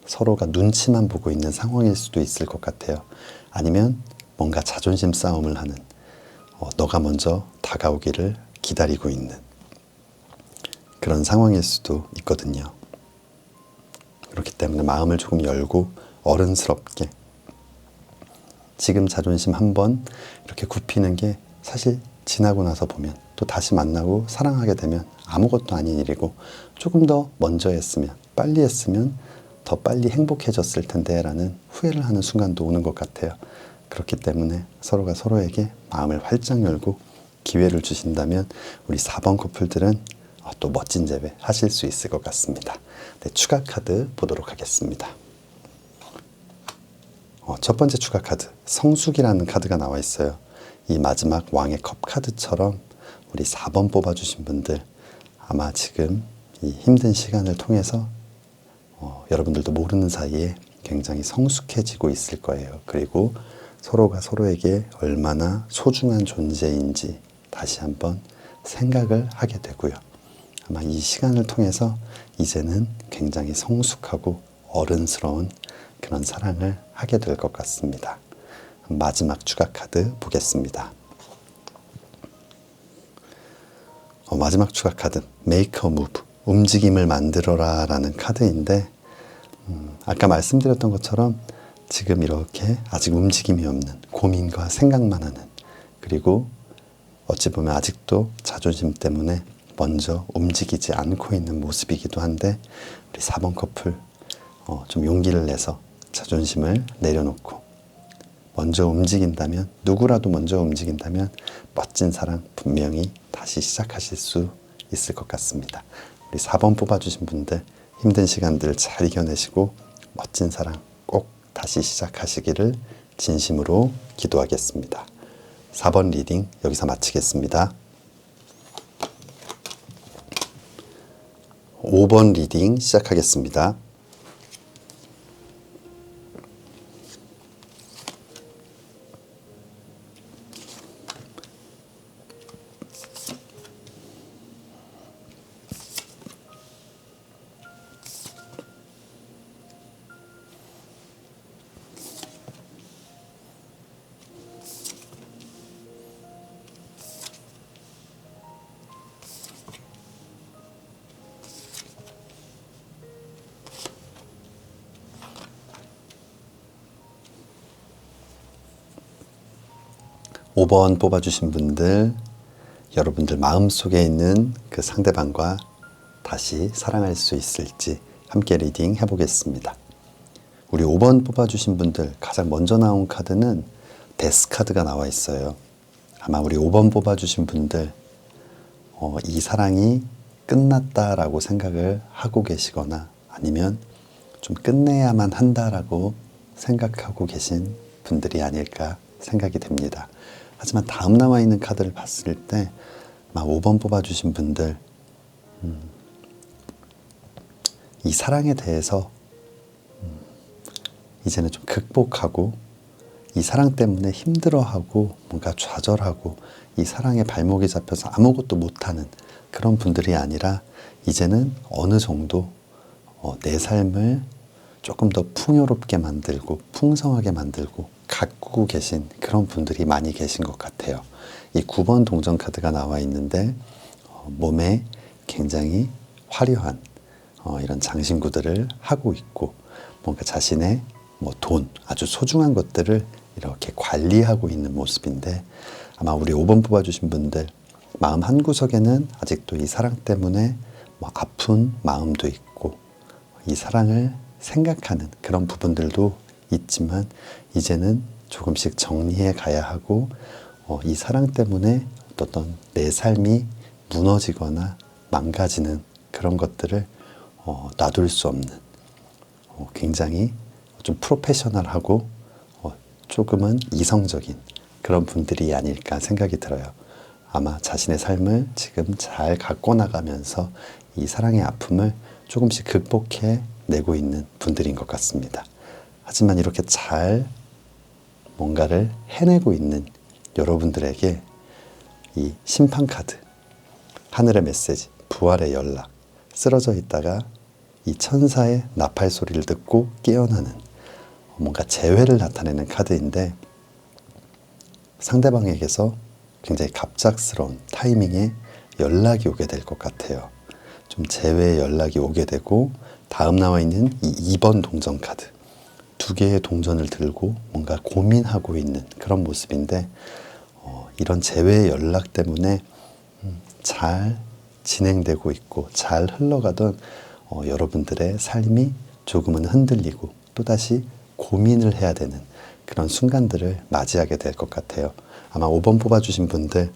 [SPEAKER 1] 서로가 눈치만 보고 있는 상황일 수도 있을 것 같아요. 아니면 뭔가 자존심 싸움을 하는, 너가 먼저 다가오기를 기다리고 있는 그런 상황일 수도 있거든요. 그렇기 때문에 마음을 조금 열고 어른스럽게, 지금 자존심 한번 이렇게 굽히는 게 사실 지나고 나서 보면 또 다시 만나고 사랑하게 되면 아무것도 아닌 일이고, 조금 더 먼저 했으면, 빨리 했으면 더 빨리 행복해졌을 텐데 라는 후회를 하는 순간도 오는 것 같아요. 그렇기 때문에 서로가 서로에게 마음을 활짝 열고 기회를 주신다면 우리 4번 커플들은 또 멋진 재회 하실 수 있을 것 같습니다. 네, 추가 카드 보도록 하겠습니다. 첫 번째 추가 카드, 성숙이라는 카드가 나와 있어요. 이 마지막 왕의 컵 카드처럼 우리 4번 뽑아주신 분들 아마 지금 이 힘든 시간을 통해서 여러분들도 모르는 사이에 굉장히 성숙해지고 있을 거예요. 그리고 서로가 서로에게 얼마나 소중한 존재인지 다시 한번 생각을 하게 되고요. 아마 이 시간을 통해서 이제는 굉장히 성숙하고 어른스러운 그런 사랑을 하게 될 것 같습니다. 마지막 추가 카드 보겠습니다. 마지막 추가 카드, Make a move, 움직임을 만들어라 라는 카드인데, 아까 말씀드렸던 것처럼 지금 이렇게 아직 움직임이 없는, 고민과 생각만 하는, 그리고 어찌 보면 아직도 자존심 때문에 먼저 움직이지 않고 있는 모습이기도 한데, 우리 4번 커플 좀 용기를 내서 자존심을 내려놓고 먼저 움직인다면, 누구라도 먼저 움직인다면 멋진 사랑 분명히 다시 시작하실 수 있을 것 같습니다. 우리 4번 뽑아주신 분들 힘든 시간들 잘 이겨내시고 멋진 사랑 꼭 다시 시작하시기를 진심으로 기도하겠습니다. 4번 리딩 여기서 마치겠습니다. 5번 리딩 시작하겠습니다. 5번 뽑아주신 분들, 여러분들 마음속에 있는 그 상대방과 다시 사랑할 수 있을지 함께 리딩 해보겠습니다. 우리 5번 뽑아주신 분들 가장 먼저 나온 카드는 데스 카드가 나와 있어요. 아마 우리 5번 뽑아주신 분들 이 사랑이 끝났다라고 생각을 하고 계시거나 아니면 좀 끝내야만 한다라고 생각하고 계신 분들이 아닐까 생각이 됩니다. 하지만 다음 나와 있는 카드를 봤을 때 아마 5번 뽑아주신 분들 이 사랑에 대해서 이제는 좀 극복하고 이 사랑 때문에 힘들어하고 뭔가 좌절하고 이 사랑에 발목이 잡혀서 아무것도 못하는 그런 분들이 아니라 이제는 어느 정도 내 삶을 조금 더 풍요롭게 만들고 풍성하게 만들고 가꾸고 계신 그런 분들이 많이 계신 것 같아요. 이 9번 동전 카드가 나와 있는데 몸에 굉장히 화려한 이런 장신구들을 하고 있고 뭔가 자신의 돈, 아주 소중한 것들을 이렇게 관리하고 있는 모습인데 아마 우리 5번 뽑아주신 분들 마음 한구석에는 아직도 이 사랑 때문에 아픈 마음도 있고 이 사랑을 생각하는 그런 부분들도 있지만 이제는 조금씩 정리해 가야 하고 이 사랑 때문에 어떤 내 삶이 무너지거나 망가지는 그런 것들을 놔둘 수 없는 굉장히 좀 프로페셔널하고 조금은 이성적인 그런 분들이 아닐까 생각이 들어요. 아마 자신의 삶을 지금 잘 갖고 나가면서 이 사랑의 아픔을 조금씩 극복해 내고 있는 분들인 것 같습니다. 하지만 이렇게 잘 뭔가를 해내고 있는 여러분들에게 이 심판 카드, 하늘의 메시지, 부활의 연락, 쓰러져 있다가 이 천사의 나팔 소리를 듣고 깨어나는 뭔가 재회를 나타내는 카드인데 상대방에게서 굉장히 갑작스러운 타이밍에 연락이 오게 될 것 같아요. 좀 재회의 연락이 오게 되고 다음 나와 있는 이 2번 동전 카드 두 개의 동전을 들고 뭔가 고민하고 있는 그런 모습인데 이런 재회의 연락 때문에 잘 진행되고 있고 잘 흘러가던 여러분들의 삶이 조금은 흔들리고 또다시 고민을 해야 되는 그런 순간들을 맞이하게 될 것 같아요. 아마 5번 뽑아주신 분들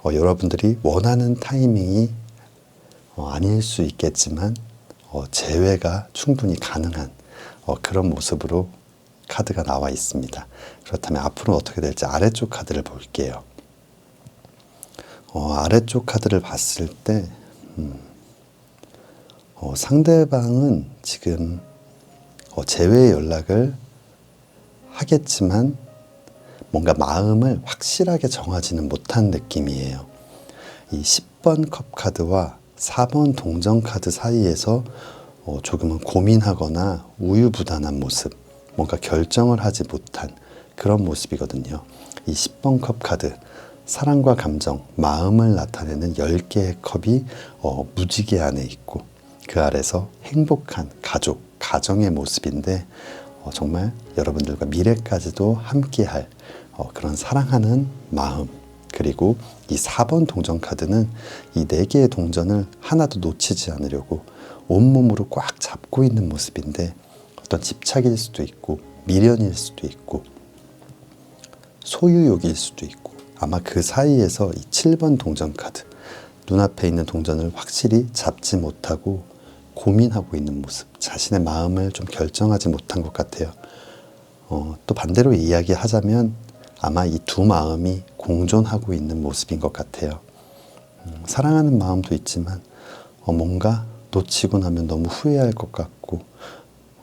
[SPEAKER 1] 여러분들이 원하는 타이밍이 아닐 수 있겠지만 재회가 충분히 가능한 그런 모습으로 카드가 나와 있습니다. 그렇다면 앞으로 어떻게 될지 아래쪽 카드를 볼게요. 아래쪽 카드를 봤을 때 상대방은 지금 재회 연락을 하겠지만 뭔가 마음을 확실하게 정하지는 못한 느낌이에요. 이 10번 컵 카드와 4번 동전 카드 사이에서 조금은 고민하거나 우유부단한 모습, 뭔가 결정을 하지 못한 그런 모습이거든요. 이 10번 컵 카드, 사랑과 감정, 마음을 나타내는 10개의 컵이 무지개 안에 있고 그 아래서 행복한 가족, 가정의 모습인데 정말 여러분들과 미래까지도 함께할 그런 사랑하는 마음, 그리고 이 4번 동전 카드는 이 4개의 동전을 하나도 놓치지 않으려고 온몸으로 꽉 잡고 있는 모습인데 어떤 집착일 수도 있고 미련일 수도 있고 소유욕일 수도 있고 아마 그 사이에서 이 7번 동전 카드 눈앞에 있는 동전을 확실히 잡지 못하고 고민하고 있는 모습, 자신의 마음을 좀 결정하지 못한 것 같아요. 또 반대로 이야기하자면 아마 이 두 마음이 공존하고 있는 모습인 것 같아요. 사랑하는 마음도 있지만 뭔가 놓치고 나면 너무 후회할 것 같고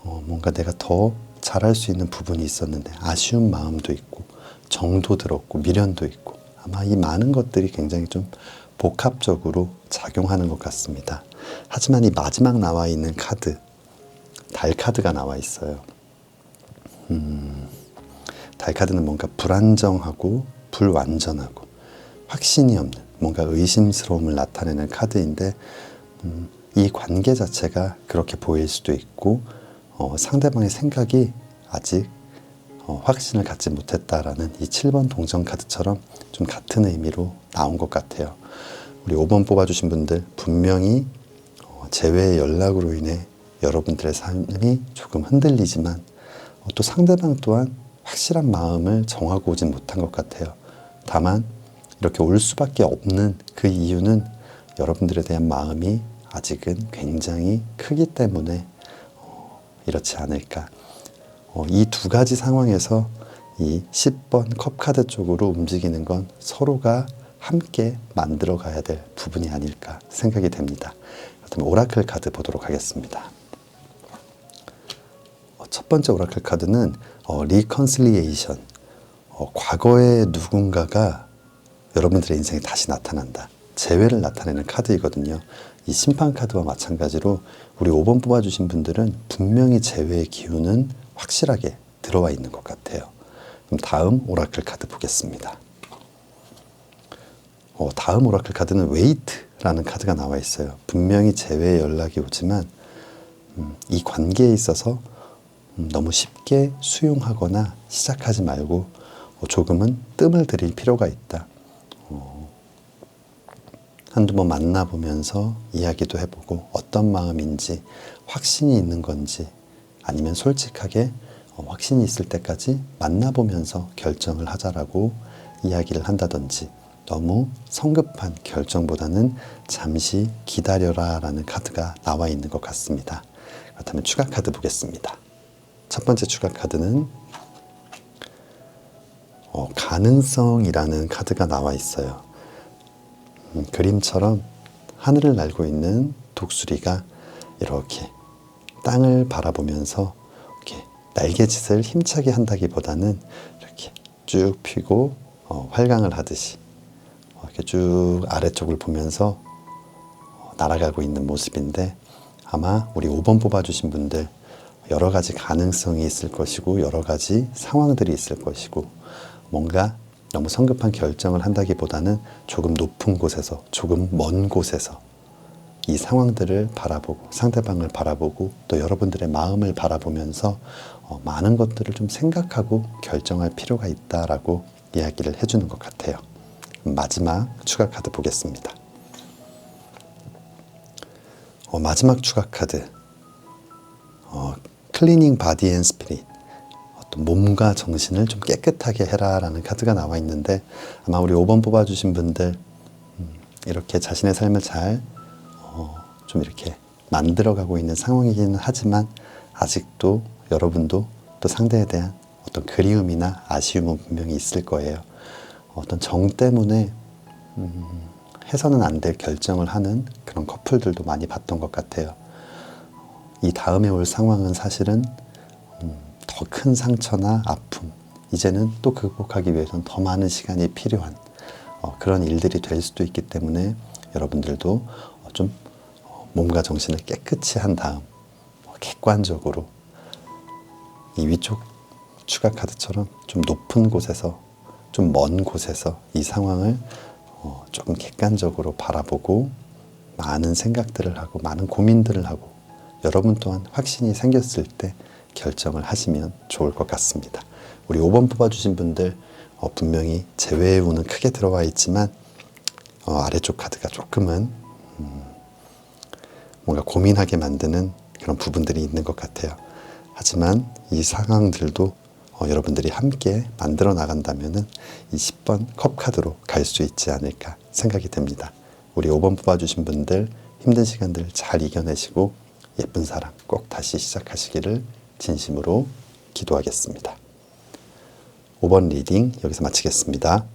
[SPEAKER 1] 뭔가 내가 더 잘할 수 있는 부분이 있었는데 아쉬운 마음도 있고 정도 들었고 미련도 있고 아마 이 많은 것들이 굉장히 좀 복합적으로 작용하는 것 같습니다. 하지만 이 마지막 나와 있는 카드, 달 카드가 나와 있어요. 달 카드는 뭔가 불안정하고 불완전하고 확신이 없는 뭔가 의심스러움을 나타내는 카드인데 이 관계 자체가 그렇게 보일 수도 있고 상대방의 생각이 아직 확신을 갖지 못했다라는 이 7번 동전 카드처럼 좀 같은 의미로 나온 것 같아요. 우리 5번 뽑아주신 분들 분명히 재회의 연락으로 인해 여러분들의 삶이 조금 흔들리지만 또 상대방 또한 확실한 마음을 정하고 오진 못한 것 같아요. 다만 이렇게 올 수밖에 없는 그 이유는 여러분들에 대한 마음이 아직은 굉장히 크기 때문에 이렇지 않을까. 이 두 가지 상황에서 이 10번 컵 카드 쪽으로 움직이는 건 서로가 함께 만들어 가야 될 부분이 아닐까 생각이 됩니다. 그렇다면 오라클 카드 보도록 하겠습니다. 첫 번째 오라클 카드는 리컨실리에이션. 과거의 누군가가 여러분들의 인생에 다시 나타난다. 재회를 나타내는 카드이거든요. 이 심판 카드와 마찬가지로 우리 5번 뽑아주신 분들은 분명히 재회의 기운은 확실하게 들어와 있는 것 같아요. 그럼 다음 오라클 카드 보겠습니다. 다음 오라클 카드는 웨이트라는 카드가 나와 있어요. 분명히 재회의 연락이 오지만 이 관계에 있어서 너무 쉽게 수용하거나 시작하지 말고 조금은 뜸을 들일 필요가 있다. 한두 번 만나보면서 이야기도 해보고 어떤 마음인지 확신이 있는 건지 아니면 솔직하게 확신이 있을 때까지 만나보면서 결정을 하자라고 이야기를 한다든지 너무 성급한 결정보다는 잠시 기다려라 라는 카드가 나와 있는 것 같습니다. 그렇다면 추가 카드 보겠습니다. 첫 번째 추가 카드는 가능성이라는 카드가 나와 있어요. 그림처럼 하늘을 날고 있는 독수리가 이렇게 땅을 바라보면서 이렇게 날개짓을 힘차게 한다기보다는 이렇게 쭉 펴고 활강을 하듯이 이렇게 쭉 아래쪽을 보면서 날아가고 있는 모습인데 아마 우리 5번 뽑아주신 분들 여러 가지 가능성이 있을 것이고 여러 가지 상황들이 있을 것이고 뭔가 너무 성급한 결정을 한다기보다는 조금 높은 곳에서 조금 먼 곳에서 이 상황들을 바라보고 상대방을 바라보고 또 여러분들의 마음을 바라보면서 많은 것들을 좀 생각하고 결정할 필요가 있다라고 이야기를 해주는 것 같아요. 마지막 추가 카드 보겠습니다. 마지막 추가 카드 클리닝 바디 앤 스피릿, 몸과 정신을 좀 깨끗하게 해라 라는 카드가 나와 있는데 아마 우리 5번 뽑아주신 분들 이렇게 자신의 삶을 잘 좀 이렇게 만들어가고 있는 상황이기는 하지만 아직도 여러분도 또 상대에 대한 어떤 그리움이나 아쉬움은 분명히 있을 거예요. 어떤 정 때문에 해서는 안 될 결정을 하는 그런 커플들도 많이 봤던 것 같아요. 이 다음에 올 상황은 사실은 더 큰 상처나 아픔, 이제는 또 극복하기 위해서는 더 많은 시간이 필요한 그런 일들이 될 수도 있기 때문에 여러분들도 좀 몸과 정신을 깨끗이 한 다음 객관적으로 이 위쪽 추가 카드처럼 좀 높은 곳에서 좀 먼 곳에서 이 상황을 조금 객관적으로 바라보고 많은 생각들을 하고 많은 고민들을 하고 여러분 또한 확신이 생겼을 때 결정을 하시면 좋을 것 같습니다. 우리 5번 뽑아주신 분들 분명히 재회의 운은 크게 들어와 있지만 아래쪽 카드가 조금은 뭔가 고민하게 만드는 그런 부분들이 있는 것 같아요. 하지만 이 상황들도 여러분들이 함께 만들어 나간다면은 이 10번 컵 카드로 갈 수 있지 않을까 생각이 듭니다. 우리 5번 뽑아주신 분들 힘든 시간들 잘 이겨내시고 예쁜 사랑 꼭 다시 시작하시기를 진심으로 기도하겠습니다. 5번 리딩 여기서 마치겠습니다.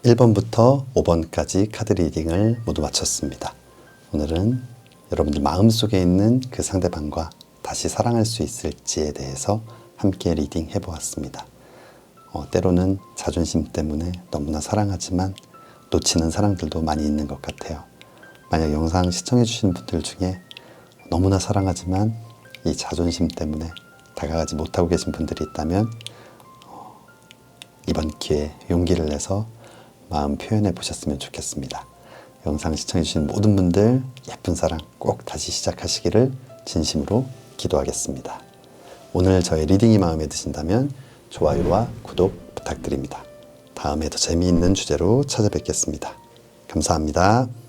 [SPEAKER 1] (1번부터) (5번까지) 카드 리딩을 모두 마쳤습니다. 오늘은 여러분들 마음속에 있는 그 상대방과 다시 사랑할 수 있을지에 대해서 함께 리딩 해보았습니다. 때로는 자존심 때문에 너무나 사랑하지만 놓치는 사랑들도 많이 있는 것 같아요. 만약 영상 시청해 주신 분들 중에 너무나 사랑하지만 이 자존심 때문에 다가가지 못하고 계신 분들이 있다면 이번 기회에 용기를 내서 마음 표현해 보셨으면 좋겠습니다. 영상 시청해 주신 모든 분들 예쁜 사랑 꼭 다시 시작하시기를 진심으로 기도하겠습니다. 오늘 저의 리딩이 마음에 드신다면 좋아요와 구독 부탁드립니다. 다음에 더 재미있는 주제로 찾아뵙겠습니다. 감사합니다.